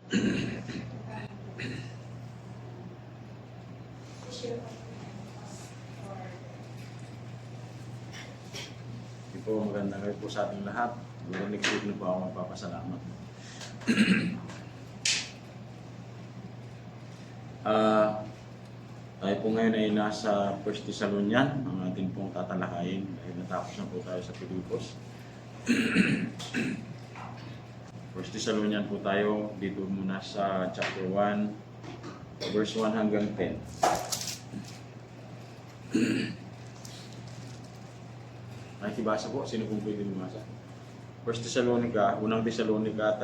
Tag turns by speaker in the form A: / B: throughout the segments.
A: Ito po, magandang gabi po sa ating lahat. Next week na po ako magpapasalamat. Tayo po ngayon ay nasa 1 Thessalonian, ang ating pong tatalakayin dahil natapos na po tayo sa Pilipos. 1 Thessalonian po tayo dito muna sa chapter 1, verse 1 hanggang 10. Nakikibasa po, sino pong pwede bumasa? 1 Thessalonica, unang Thessalonica,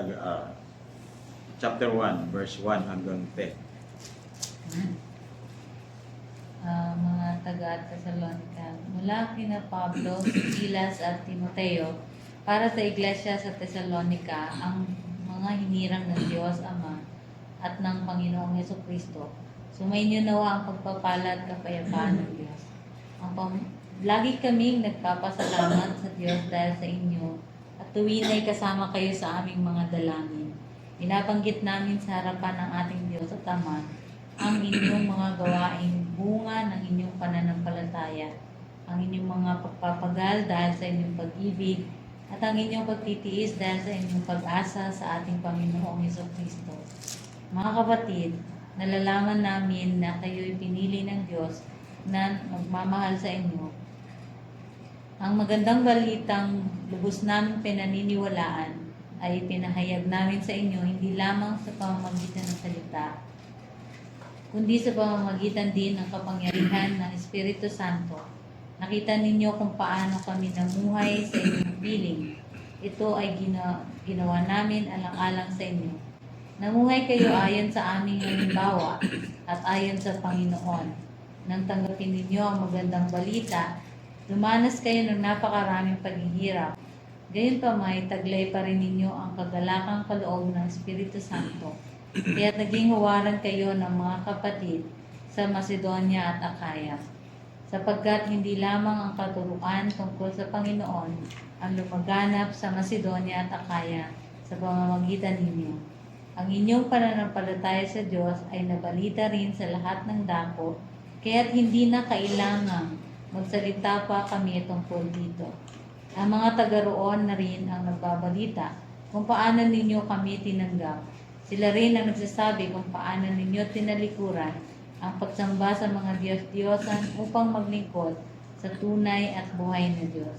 A: chapter 1, verse 1 hanggang 10.
B: Mga taga-Thessalonica, mula kina Pablo, Silas at Timoteo, para sa iglesia sa Thessalonica, ang mga hinirang ng Diyos Ama at ng Panginoong Jesucristo, sumainyo nawa ang pagpapala at kapayapaan ng Diyos. Lagi kaming nagpapasalamat sa Diyos dahil sa inyo at tuwin ay kasama kayo sa aming mga dalangin. Binabanggit namin sa harapan ng ating Diyos at Ama ang inyong mga gawaing bunga ng inyong pananampalataya, ang inyong mga pagpapagal dahil sa inyong pag-ibig, at ang inyong pagtitiis dahil sa inyong pag-asa sa ating Panginoong Jesucristo. Mga kapatid, nalalaman namin na kayo'y pinili ng Diyos na magmamahal sa inyo. Ang magandang balitang lubos namin pinaniniwalaan ay pinahayag namin sa inyo hindi lamang sa pamamagitan ng salita, kundi sa pamamagitan din ng kapangyarihan ng Espiritu Santo. Nakita ninyo kung paano kami namuhay sa inyong piling. Ito ay ginawa namin alang-alang sa inyo. Namuhay kayo ayon sa aming halimbawa at ayon sa Panginoon. Nang tanggapin ninyo ang magandang balita, dumanas kayo ng napakaraming paghihirap. Gayunpaman, taglay pa rin ninyo ang kagalakang kaloob ng Espiritu Santo. Kaya naging huwaran kayo ng mga kapatid sa Macedonia at Akaya, sapagkat hindi lamang ang katuruan tungkol sa Panginoon ang lumaganap sa Macedonia at Akaya sa pamamagitan ninyo. Ang inyong pananampalataya sa Diyos ay nabalita rin sa lahat ng dako, kaya't hindi na kailangang magsalita pa kami tungkol dito. Ang mga taga-roon na rin ang nagbabalita kung paano ninyo kami tinanggap. Sila rin ang nagsasabi kung paano ninyo tinalikuran ang pagsamba sa mga Diyos-Diyosan upang maglingkod sa tunay at buhay na Diyos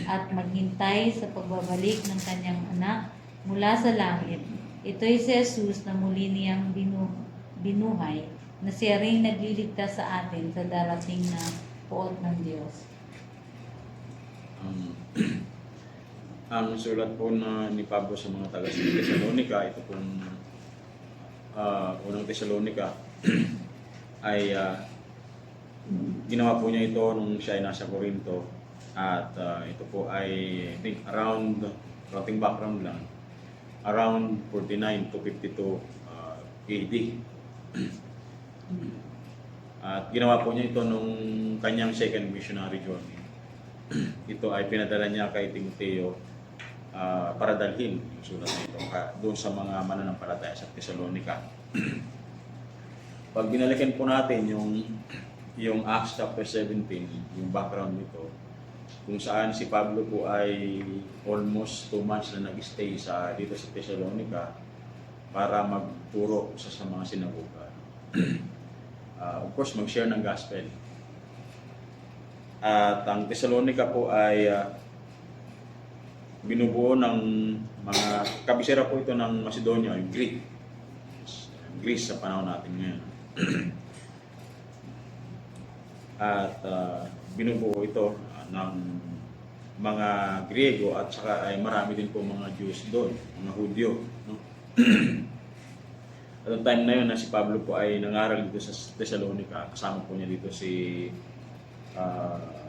B: at maghintay sa pagbabalik ng kanyang anak mula sa langit. Ito'y si Jesus na muli niyang binuhay, na siya rin nagliligtas sa atin sa darating na poot ng Diyos.
A: Ang sulat po ni Pablo sa mga taga-Thessalonica, ito pong unang Thessalonica, ay ginawa po niya ito nung siya ay nasa Corinto. At ito po ay, I think, around, routing background lang, around 49 to 52 AD. At ginawa po niya ito nung kanyang second missionary journey. Ito ay pinadala niya kay Timoteo para dalhin yung sulat na ito doon sa mga mananampalataya sa Thessalonica. Pag binalikan po natin yung Acts chapter 17, yung background nito, kung saan si Pablo po ay almost 2 months na nag-stay dito sa Thessalonica para magturo sa mga sinagoga. Of course, mag-share ng gospel. At ang Thessalonica po ay binubuo ng mga kabisera po ito ng Macedonia, yung Greece sa panahon natin ngayon. At binubuo ito ng mga Griego at saka ay marami din po mga Jews doon, mga Hudyo. No? At ang time na yun na si Pablo po ay nangaral dito sa Thessalonica, kasama po niya dito si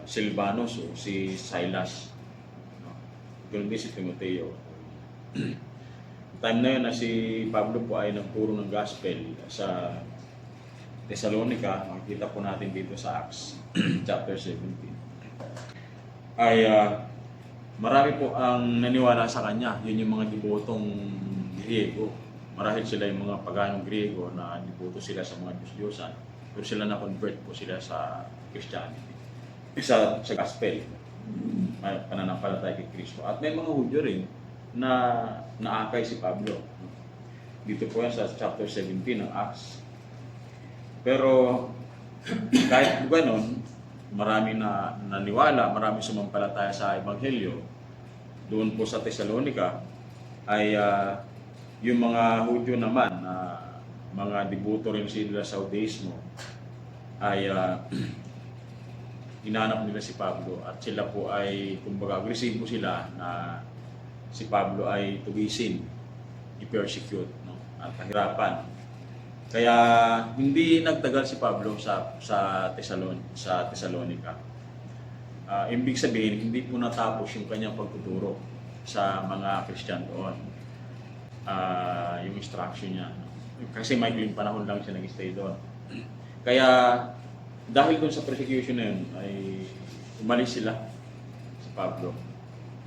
A: Silvanus o si Silas. Ganun din si Timoteo. Time na yun na si Pablo po ay nagturo ng gospel sa Thessalonica, makikita po natin dito sa Acts chapter 17. Ay marami po ang naniwala sa kanya. Yun yung mga debotong Griego. marahil sila yung mga paganong Griego na niputo sila sa mga Diyos-Diyosan, pero sila na-convert po sila sa Christianity, sa gospel, pananampalataya kay Kristo. At may mga Hudyo rin na naakay si Pablo. Dito po yan sa chapter 17 ng Acts. Pero kahit gano'n, marami na naniwala, marami sumampalataya sa Ebanghelyo. Doon po sa Thessalonica ay yung mga Hudyo naman na mga debuto rin sila sa Judaismo ay hinanap nila si Pablo at sila po ay kumbaga agresibo sila na si Pablo ay tugisin, i-persecute, no? At kahirapan. Kaya hindi nagtagal si Pablo sa Thessalonica. Ibig sabihin, hindi po natapos yung kanyang pagtuturo sa mga Christian doon. Yung instruction niya. Kasi maikling panahon lang siya nag-stay doon. Kaya dahil doon sa persecution na yun, ay umalis sila si Pablo.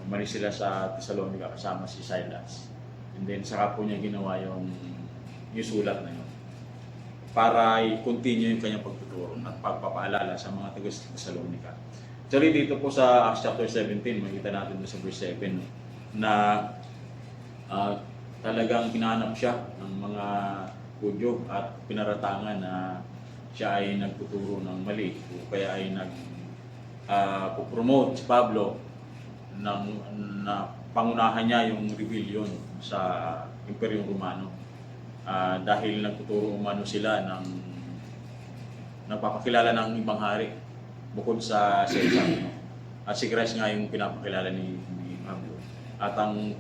A: Umalis sila sa Thessalonica kasama si Silas. And then saka po niya ginawa yung sulat na yun para i-continue yung kanyang pagtuturo at pagpapaalala sa mga taga-Thessalonica. Actually, dito po sa Acts chapter 17, makikita natin doon sa verse 7 na talagang pinanap siya ng mga Hudyo at pinaratangan na siya ay nagtuturo ng mali o kaya ay nag-promote si Pablo na pangunahan niya yung rebellion sa Imperyong Romano. Dahil nagtuturo umano sila ng nagpapakilala ng ibang hari bukod sa Caesar. No? At si Christ nga yung pinapakilala ni Pablo. At ang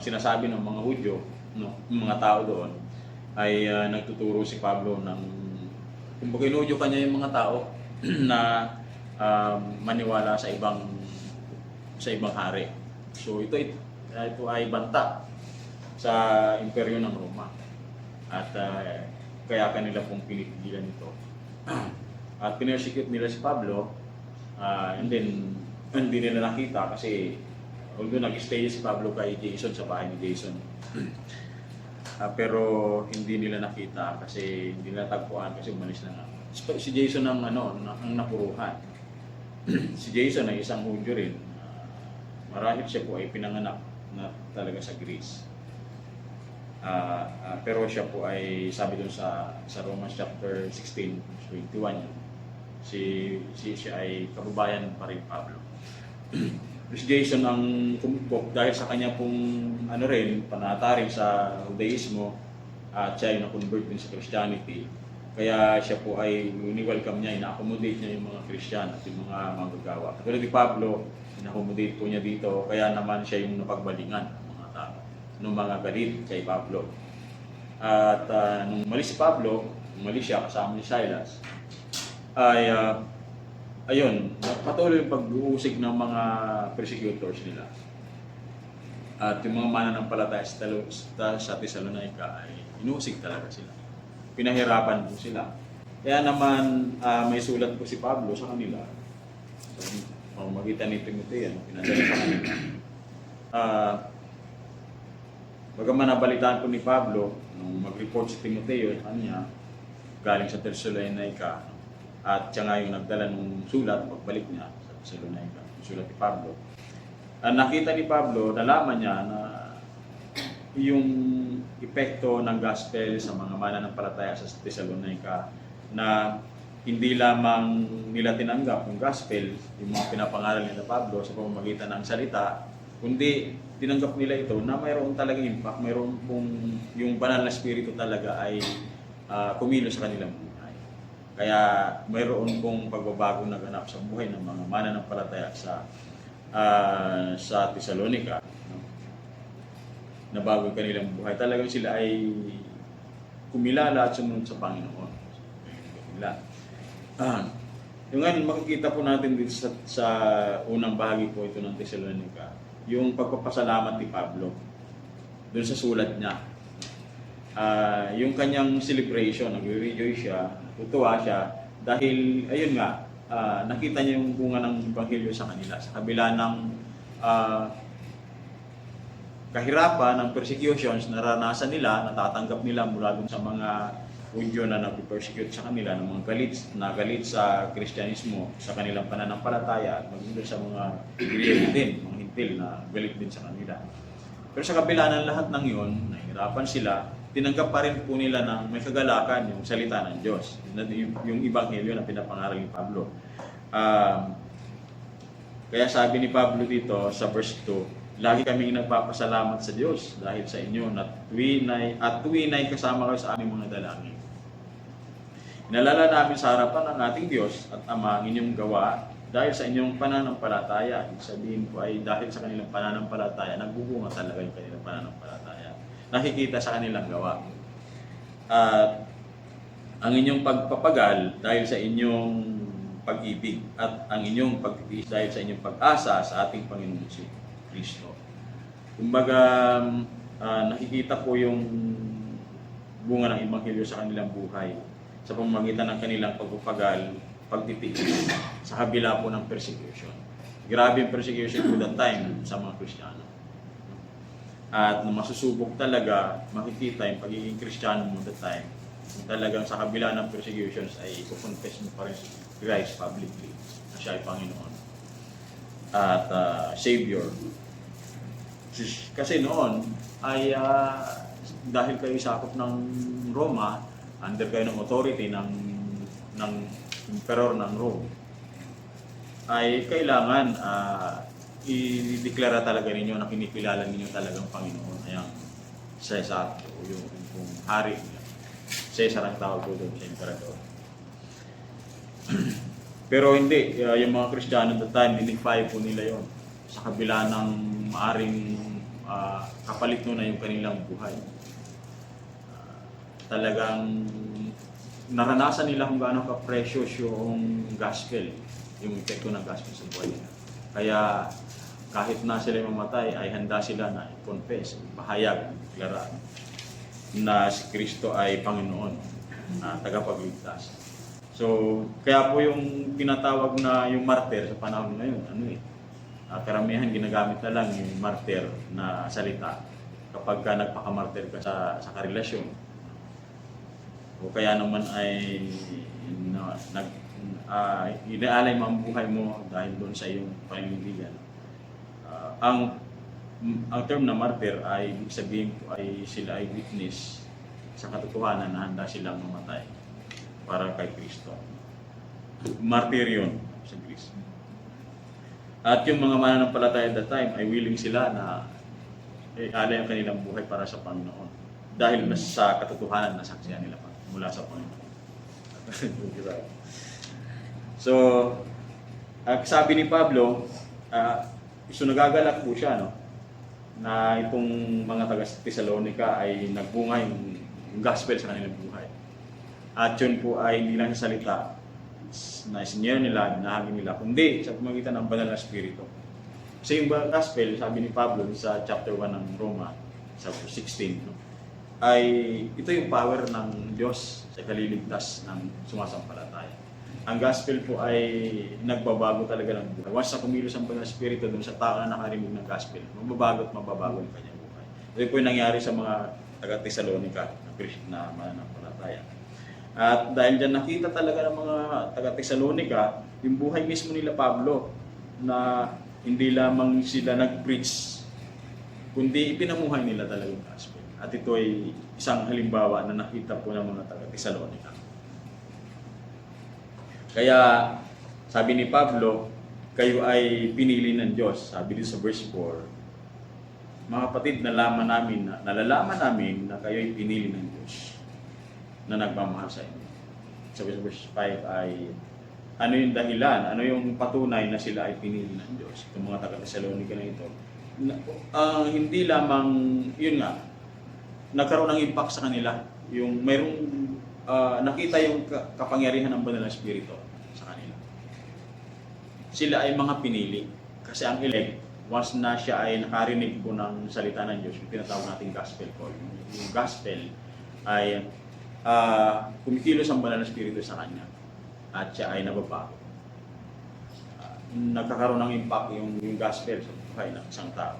A: sinasabi ng mga Hudyo, no, mga tao doon, ay nagtuturo si Pablo ng kumbaga inudyo kanya yung mga tao na maniwala sa ibang hari. So ito ay banta sa imperyo ng Roma. At kaya kanila pong pinipigilan ito. At pinersecute nila si Pablo, and then hindi nila nakita kasi although nag-stay si Pablo kay Jason sa bahay ni Jason. Pero hindi nila nakita kasi hindi nila tagpuan kasi umalis na nga. Si Jason ang napuruhan. Si Jason ay isang Hudyo rin. Marahil siya po ay pinanganak na talaga sa Greece. Pero siya po ay sabi doon sa Romans chapter 16, 21, siya ay kababayan pa rin Pablo. Si Jason ang kumukop dahil sa kanya pong panataring sa Judaismo at siya ay na-convert din sa Christianity. Kaya siya po ay welcome niya, ina-accommodate niya yung mga Christian at yung mga manggagawa. Katulad ni Pablo, ina-accommodate po niya dito, kaya naman siya yung napagbalingan ng mga galit kay Pablo. At nung umalis si Pablo, umalis siya kasama ni Silas, ay ayun, patuloy yung pag-uusig ng mga persecutors nila. At yung mga mananampalataya sa Thessalonica ay inusig talaga sila. Pinahirapan po sila. Kaya naman may sulat po si Pablo sa kanila. So, magitan ni Timoteo, pinadala sa kanila. Bagaman nabalitaan po ni Pablo, nung mag-report si Timoteo sa kanya, galing sa Thessalonica, at siya nga yung nagdala ng sulat, pagbalik niya sa Thessalonica, yung sulat ni Pablo. Nakita ni Pablo, nalaman niya na yung epekto ng gospel sa mga mananampalataya sa Thessalonica na hindi lamang nila tinanggap yung gospel, yung mga pinapangaral nila Pablo sa pamamagitan ng salita, kundi tinanggap nila ito na mayroon talagang impact, mayroon pong yung banal na spirito talaga ay kumilos sa kanilang buhay. Kaya mayroon pong pagbabago na ganap sa buhay ng mga mananampalataya sa Thessalonica, no? Na bago yung kanilang buhay. Talagang sila ay kumilala at sumunod sa Panginoon. Yung ngayon, makikita po natin dito sa unang bahagi po ito ng Thessalonica, yung pagpapasalamat ni Pablo doon sa sulat niya. Yung kanyang celebration, nagre-rejoice siya, tutuwa siya dahil ayun nga, nakita niya yung bunga ng Ebanghelyo sa kanila sa kabila ng kahirapan, ng persecutions, naranasan nila, natatanggap nila mula dun sa mga Hudyo na nag-persecute sa kanila, ng mga galit sa Kristyanismo, sa kanilang pananampalataya, at maging doon sa mga Griego din, mga hintil na galit din sa kanila. Pero sa kabila ng lahat ng yun, nahihirapan sila, tinanggap pa rin po nila ng may kagalakan yung salita ng Diyos, yung Ebanghelyo na pinapangaral ni Pablo. Kaya sabi ni Pablo dito sa verse 2, lagi kaming nagpapasalamat sa Diyos dahil sa inyo at tuwinay kasama kayo sa aming mga dalangin. Inalala namin sa harapan ng ating Diyos at Ama ang inyong gawa dahil sa inyong pananampalataya. Ibig sabihin po ay dahil sa kanilang pananampalataya, nagbubunga talaga yung kanilang pananampalataya. Nakikita sa kanilang gawa. At ang inyong pagpapagal dahil sa inyong pag-ibig at ang inyong pagtitiis dahil sa inyong pag-asa sa ating Panginoon si Kristo. Kumbaga, nakikita po yung bunga ng Ebanghelyo sa kanilang buhay sa pamamagitan ng kanilang pagpapagal, pagtitiis sa kabila po ng persecution. Grabe yung persecution po that time sa mga Kristiyano. At nung masusubok talaga, makikita yung pagiging Kristiyano mo that time, kung talagang sa kabila ng persecutions ay i-confess mo pa rin si Christ publicly na siya ay Panginoon at Savior. Kasi noon ay dahil kayo sakop ng Roma, under kayo ng authority ng emperor ng Rome, ay kailangan i-deklara talaga ninyo na kinikilala ninyo talagang Panginoon. Ayan, Caesar, yung hari niya. Caesar ang tawag ko doon sa emperador. Pero hindi, yung mga Kristiyano at that time, dinify po nila yon sa kabila ng maaring kapalit na yung kanilang buhay. Talagang naranasan nila kung gaano ka-precious yung gospel, yung epekto ng gospel sa buhay nila. Kaya kahit na sila mamatay, ay handa sila na i-confess, pahayag, deklara na si Kristo ay Panginoon, tagapagligtas. So, kaya po yung tinatawag na yung martyr sa panahon ngayon, karamihan ginagamit na lang yung martyr na salita kapag ka nagpakamartyr ka sa karelasyon. O kaya naman ay inaalay mo ang buhay mo dahil doon sa iyong paninindigan. Ang term na martyr ay ibig sabihin ko ay sila ay witness sa katotohanan na handa silang mamatay para kay Kristo. Martyr yun sa Kristo. At yung mga mananampalataya at that time ay willing sila na alay ang kanilang buhay para sa Panginoon dahil sa katotohanan na saksihan nila mula sa Panginoon. So, sabi ni Pablo, nagagalak po siya, no? Na itong mga taga-Thessalonica ay nagbunga yung gospel sa kanilang buhay. At yun po ay hindi lang sa salita na isinyer nila, binahagi nila, kundi sa pamamagitan ng banal na Espiritu. Kasi yung gospel, sabi ni Pablo sa chapter 1 ng Roma, sa 16, no? Ay ito yung power ng Diyos sa kaliligtas ng sumasampalataya. Ang gospel po ay nagbabago talaga ng buhay. Once na kumilos ang banal na Espiritu doon sa tao na nakarinig ng gospel, mababago at mababago ang kanyang buhay. Ito po yung nangyari sa mga taga-Thessalonica na mananampalataya. At dahil dyan nakita talaga ng mga taga-Thessalonica, yung buhay mismo nila Pablo, na hindi lamang sila nag-preach, kundi ipinamuhay nila talaga yung gospel. At ito ay isang halimbawa na nakita po ng mga taga-Thessalonica. Kaya sabi ni Pablo, kayo ay pinili ng Diyos. Sabi dito sa verse 4, mga kapatid, nalalaman namin na kayo ay pinili ng Diyos na nagmamahal sa inyo. Sabi sa verse 5 ay, ano yung dahilan, ano yung patunay na sila ay pinili ng Diyos? Itong mga taga-Thessalonica na ito. Hindi lamang, yun nga, nagkaroon ng impact sa kanila. Yung mayroong nakita yung kapangyarihan ng banal na Espiritu sa kanila. Sila ay mga pinili. Kasi ang elect, once na siya ay nakarinig po ng salita ng Diyos, yung tinatawag nating gospel call. Yung gospel ay kumikilos ang banal na Espiritu sa kanya at siya ay nababago. Nagkakaroon ng impact yung gospel sa buhay ng isang tao.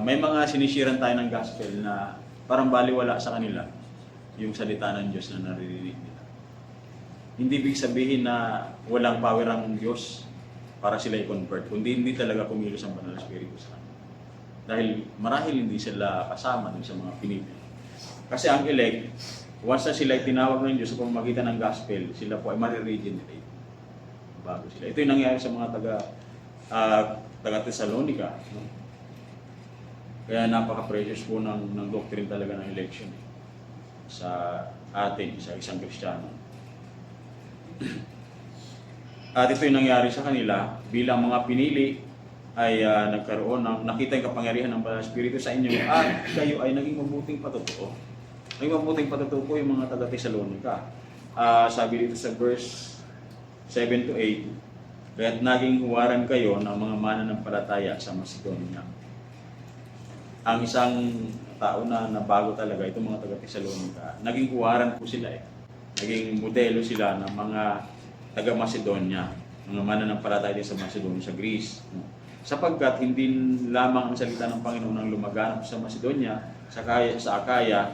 A: may mga sinisiran tayo ng gospel na parang baliwala sa kanila yung salita ng Diyos na naririnig nila. Hindi ibig sabihin na walang power ang Diyos para sila i-convert, kundi hindi talaga kumilos ang Banal na Espiritu sa kanila. Dahil marahil hindi sila kasama dun sa mga pinili. Kasi ang elect, once na sila tinawag ng Diyos sa pamamagitan ng gospel, sila po ay mariregenerate bago sila. Ito yung nangyari sa mga taga Thessalonica. No? Kaya napaka-precious po ng doctrine talaga ng election sa atin, sa isang Kristiyano. At ito yung nangyari sa kanila bilang mga pinili ay nagkaroon ng nakita yung kapangyarihan ng Banal na Espiritu sa inyo at kayo ay naging mabuting patotoo. Naging mabuting patotoo po yung mga taga Thessalonica. Sabi dito sa verse 7 to 8, kaya't naging huwaran kayo ng mga mananampalataya sa Macedonia. Ang isang tao na bago talaga, itong mga taga Thessalonica, naging huwaran po sila eh. Naging modelo sila ng mga taga Macedonia, mga mananampalataya din sa Macedonia, sa Greece. Sapagkat hindi lamang ang salita ng Panginoon ang lumaganap sa Macedonia, sa Akaya,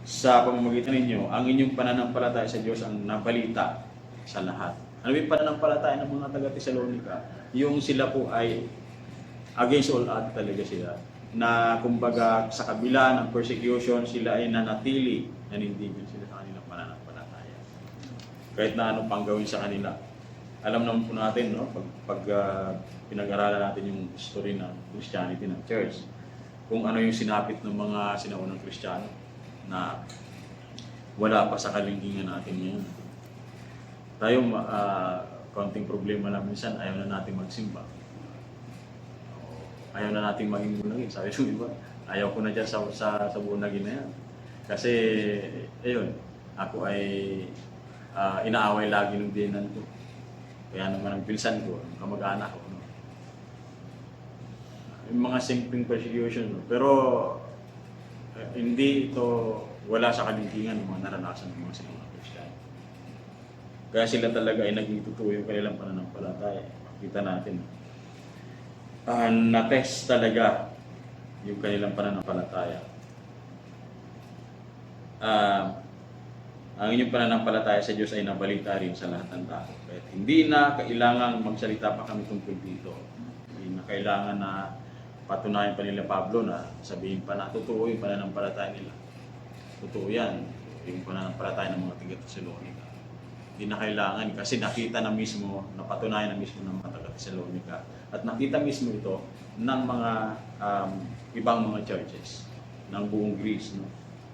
A: sa pamamagitan ninyo, ang inyong pananampalataya sa Diyos ang nabalita sa lahat. Ano yung pananampalataya ng mga taga Thessalonica? Yung sila po ay against all odds talaga sila. Na kumbaga sa kabila ng persecution, sila ay nanatili, nanindigil sila sa kanilang pananampalataya. Kahit na anong pang gawin sa kanila. Alam naman po natin, no? Pag pinag-aralan natin yung history ng Christianity ng church, kung ano yung sinapit ng mga sinaunang Kristiyano na wala pa sa kalingkingan natin ngayon. Tayo, kaunting problema lang minsan, ayaw na natin magsimba. Ayaw na natin maging bunagin. Sabi ko, iba, ayaw ko na dyan sa bunagin na yan. Kasi, ayun, ako ay inaaway lagi ng dinan ko. Kaya naman ang pinsan ko, ang kamag-anak ko. No? Yung mga simpleng persecution. No? Pero, hindi ito wala sa kalingkingan ng mga naranasan ng mga sinungaling Kristiyano. Kaya sila talaga ay naging totoo yung kanilang pananampalataya. Makita natin. Na-test talaga yung kanilang pananampalataya. Ang inyong pananampalataya sa Diyos ay nabalita rin sa lahat ng tao. Kaya hindi na kailangang magsalita pa kami tungkol dito. Hindi na kailangan na patunayan pa nila Pablo na sabihin pa na totoo yung pananampalataya nila. Totoo yan, yung pananampalataya ng mga taga-Thessalonica. Hindi na kailangan kasi nakita na mismo, napatunayan na mismo ng mga taga-Thessalonica. At nakita mismo ito ng mga ibang mga churches ng buong Greece, no?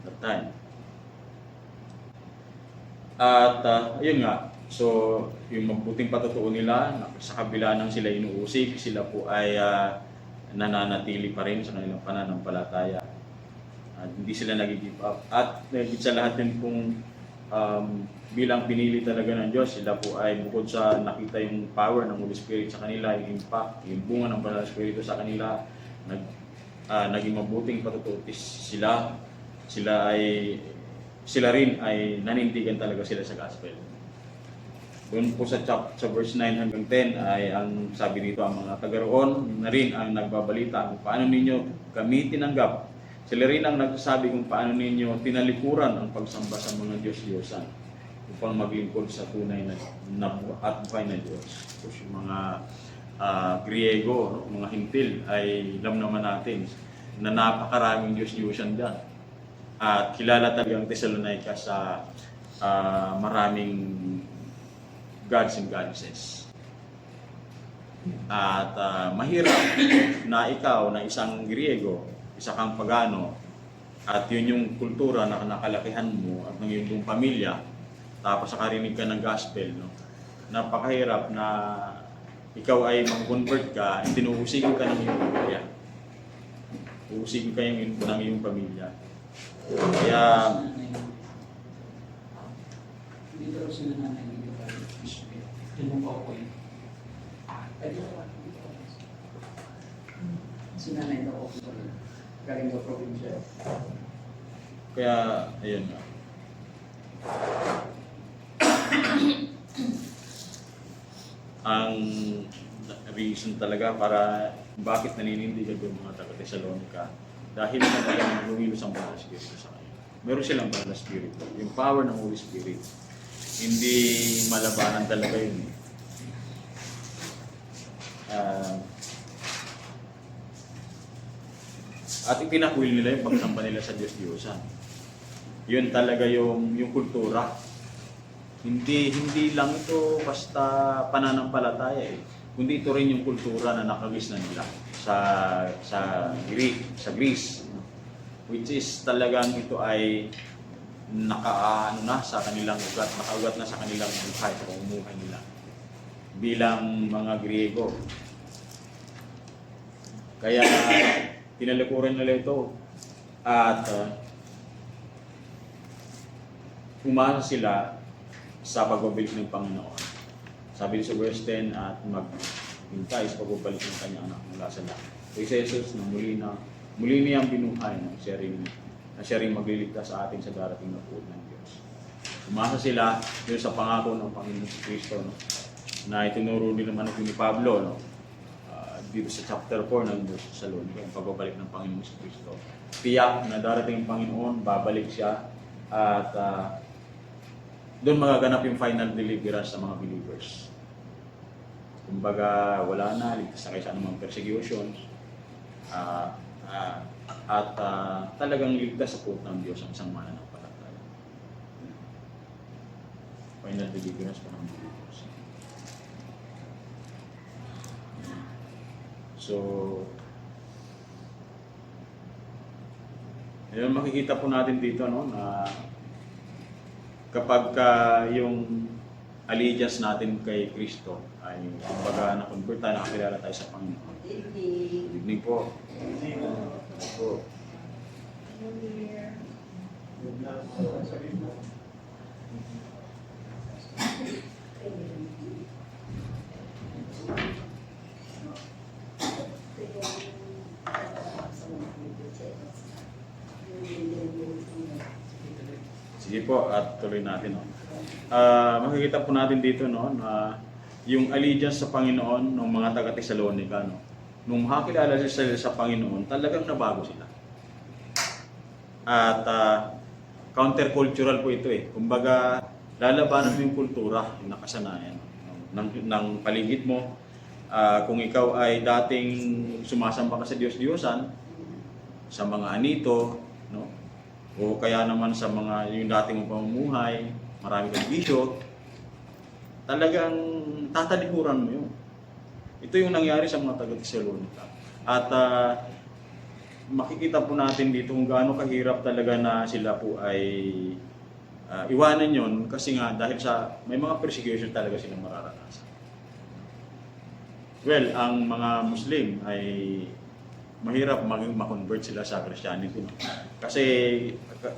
A: That time. At yun nga, so yung mabuting patotoo nila, sa kabila ng sila inuusig, sila po ay nananatili pa rin sa kanilang pananampalataya. At hindi sila nag-give up. At sa lahat din pong bilang pinili talaga ng Diyos, sila po ay bukod sa nakita yung power ng Holy Spirit sa kanila, yung impact, yung bunga ng Banal na Espiritu sa kanila, naging mabuting patotoo sila rin ay nanindigan talaga sila sa gospel. Doon po sa verse 9 hanggang 10 ay ang sabi dito, ang mga taga-roon na rin ang nagbabalita kung paano ninyo kami tinanggap. Sila rin ang nagsasabi kung paano ninyo tinalikuran ang pagsamba sa mga Diyos-Diyosan upang maglingkod sa tunay at buhay na Diyos. Tapos yung mga Griego, no, mga Hintil ay alam naman natin na napakaraming Diyos-Diyosan dyan. At kilala talaga ang Thessalonica sa maraming gods and goddesses. At mahirap na ikaw na isang Griego, isa kang pagano, at yun yung kultura na nakalakihan mo at ng iyong pamilya, tapos nakarinig ka ng gospel, no? Napakahirap na ikaw ay mag-convert ka, tinuusigin ka ng iyong pamilya. Uusigin ka ng iyong pamilya. Kaya
C: dito raw sila nanay dito pa rin. Tinong pa ako yun. Ay, dito pa. Si nanay daw ako pa rin. Galing sa probinsya.
A: Kaya, ayun nga. Ang reason talaga para bakit naninindigan yung mga taga Thessalonica? Dahil talagang lumilos ang banal si Kristo sa kanila. Meron silang banal na spirit. Yung power ng Holy Spirit. Hindi malabanan talaga yun. At ipinakuil nila yung pagsamba nila sa Diyos-Diyosan. Yun talaga yung kultura. Hindi lang ito basta pananampalataya eh. Kundi ito rin yung kultura na nakagis na nila sa Greece. Which is talagang ito ay nakaugat na sa kanilang buhay, sa pamumuhay nila. Bilang mga Griego. Kaya tinalikuran nila ito at umasa sila sa pagbabalik ng Panginoon. Sabi sa verse 10 at maghintay sa pagbabalik ng kanyang anak mula sa langit. Kaya si Jesus na muli niyang binuhay na siya rin magliligtas sa atin sa darating na puot ng Diyos. Umasa sila dito sa pangako ng Panginoon si Kristo, no? Na itinuro din naman ito ni Pablo, no? Dito sa chapter 4 ng Thessalonica, yung pagbabalik ng Panginoon si Kristo. Tiyak na darating ang Panginoon, babalik siya at doon magaganap yung final deliverance sa mga believers. Kumbaga, wala na, ligtas na kayo sa anumang persecution. At talagang ligtas sa puot ng Diyos ang isang mananampalataya. Final deliverance pa ng believers. So, yun, makikita po natin dito, no, na kapag yung allegiance natin kay Kristo ay kumbaga na-convert tayo, nakakilala tayo sa Panginoon. Good evening po. Po. Sige po, at tuloy natin. No? Makikita po natin dito, no, na yung allegiance sa Panginoon ng mga taga Thessalonica, no, nung makakilala sila sa Panginoon, talagang nabago sila. At countercultural po ito eh. Kumbaga, lalabanan mo yung kultura, yung nakasanayan ng paligid mo. Kung ikaw ay dating sumasamba ka sa Diyos-Diyosan, sa mga anito, no? O kaya naman sa mga yung dating mong pamumuhay, marami kang bisyo, talagang tatalikuran mo yun. Ito yung nangyari sa mga taga-Thessalonica. At makikita po natin dito kung gaano kahirap talaga na sila po ay iwanan yun kasi nga dahil sa may mga persecution talaga silang mararanasan. Well, ang mga Muslim ay mahirap mag-convert sila sa Christianity. No? Kasi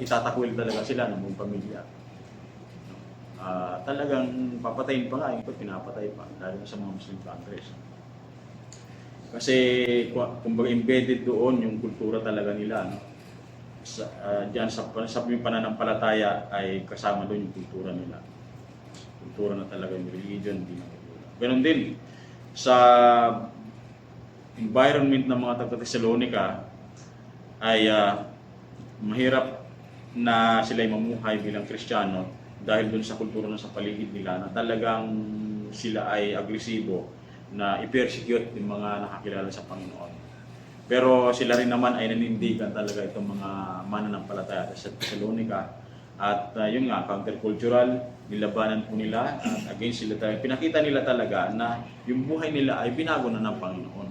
A: itatakwil talaga sila ng buong pamilya. Talagang papatayin pa nga, yung pinapatay pa, lalo sa mga Muslim countries. Kasi kumbaga embedded doon yung kultura talaga nila. No? Diyan sa pananampalataya ay kasama doon yung kultura nila. Kultura na talaga yung religion, hindi na kultura. Ganon din sa environment ng mga taga-Thessalonica ay mahirap na sila ay mamuhay bilang Kristiyano dahil dun sa kultura na sa paligid nila na talagang sila ay agresibo na i-persecute yung mga nakakilala sa Panginoon. Pero sila rin naman ay nanindigan talaga itong mga mananampalataya sa Thessalonica at yun nga, countercultural, nilabanan po nila at against sila talaga. Pinakita nila talaga na yung buhay nila ay binago na ng Panginoon.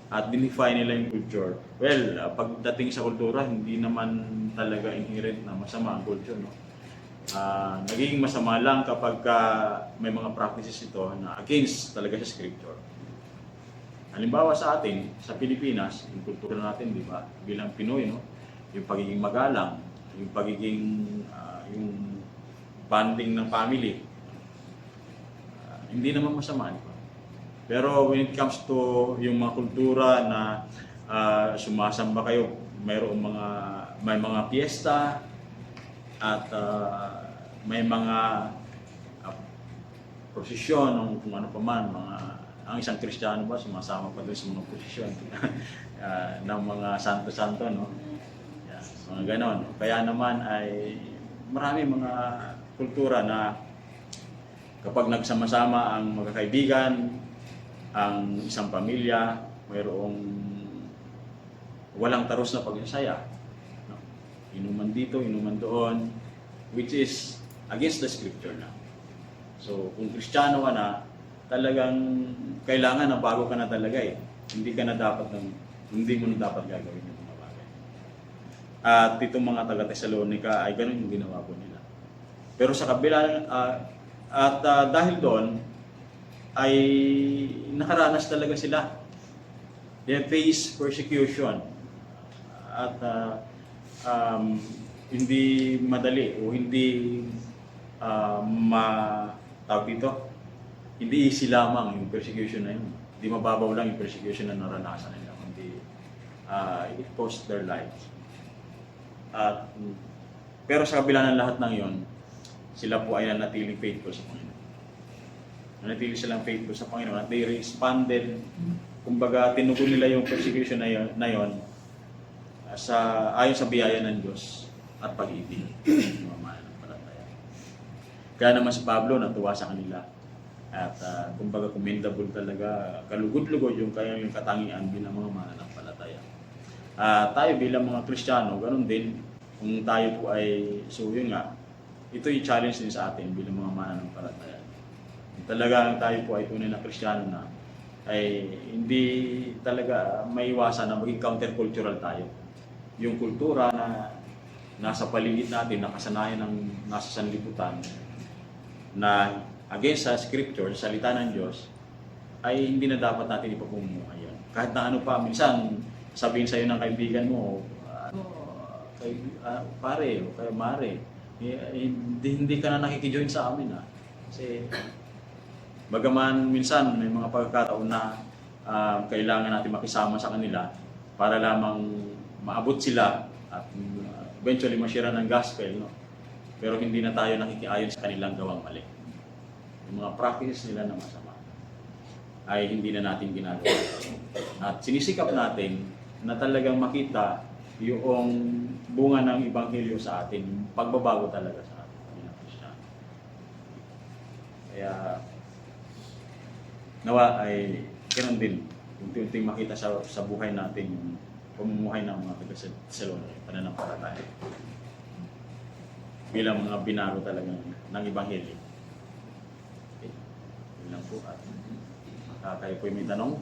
A: At dinefine nila yung culture. Well, pagdating sa kultura, hindi naman talaga inherent na masama ang culture. No? Nagiging masama lang kapag may mga practices ito na against talaga sa scripture. Halimbawa sa atin, sa Pilipinas, yung kultura natin, di ba? Bilang Pinoy, no? Yung pagiging magalang, yung pagiging yung bonding ng family. Hindi naman masama, di ba? Pero when it comes to yung mga kultura na sumasamba kayo, may mga piyesta at may mga prosesyon ng kung ano pa man, mga ang isang Kristiyano ba sumasama pa doon sa mga posisyon ng mga santo-santo, no? Yeah, mga ganon. Kaya naman ay marami mga kultura na kapag nagsama-sama ang magkakaibigan, ang isang pamilya, mayroong walang taros na pagsasaya. No? Inuman dito, inuman doon, which is against the scripture na. So, kung Kristiyano ka na, talagang kailangan na bago ka na talaga eh. Hindi mo na dapat gagawin yung mga bagay. At itong mga taga-Thessalonica ay ganun yung ginawa po nila. Pero sa kabila, dahil doon, ay nakaranas talaga sila. They face persecution. At hindi madali o hindi tawag dito, hindi easy lamang yung persecution na yun. Hindi mababaw lang yung persecution na naranasan nila. Hindi, it cost their lives. Pero sa kabila ng lahat ng yon, sila po ay nanatiling faithful sa Panginoon. Nanatili silang faithful sa Panginoon at they responded. Kumbaga, tinugon nila yung persecution na yon ayon sa biyaya ng Diyos at pag-ibig. Kaya naman si Pablo natuwa sa kanila. At kumbaga commendable talaga, kalugod-lugod yung kanyang katangian bilang mga mananampalataya. Tayo bilang mga Kristiyano, ganun din, kung tayo po ay, so yun nga, ito yung challenge din sa atin bilang mga mananampalataya. Talagang tayo po ay tunay na Kristiyano na, ay hindi talaga maiwasan na maging countercultural tayo. Yung kultura na nasa paligid natin, nakasanayan ng nasa sanlibutan, na against sa scripture, salita ng Diyos, ay hindi na dapat natin ipapumuhay yun. Kahit na ano pa, minsan sabihin sa'yo ng kaibigan mo, pare o kaya mare, hindi ka na nakikijoin sa amin. Kasi bagaman minsan may mga pagkakataon na kailangan natin makisama sa kanila para lamang maabot sila at eventually masira ng gospel, no? Pero hindi na tayo nakikiayon sa kanilang gawang mali. Yung mga practices nila na masama ay hindi na natin ginagawa. At sinisikap natin na talagang makita yung bunga ng Ebanghelyo sa atin, yung pagbabago talaga sa atin bilang Kristiyano. Kaya nawa ay ganoon din, unti-unting makita sa buhay natin yung pamumuhay ng mga taga-Thessalonica, pananampalataya. Bilang mga binago talaga ng Ebanghelyo. Okay. Yun lang po. At kayo po may tanong?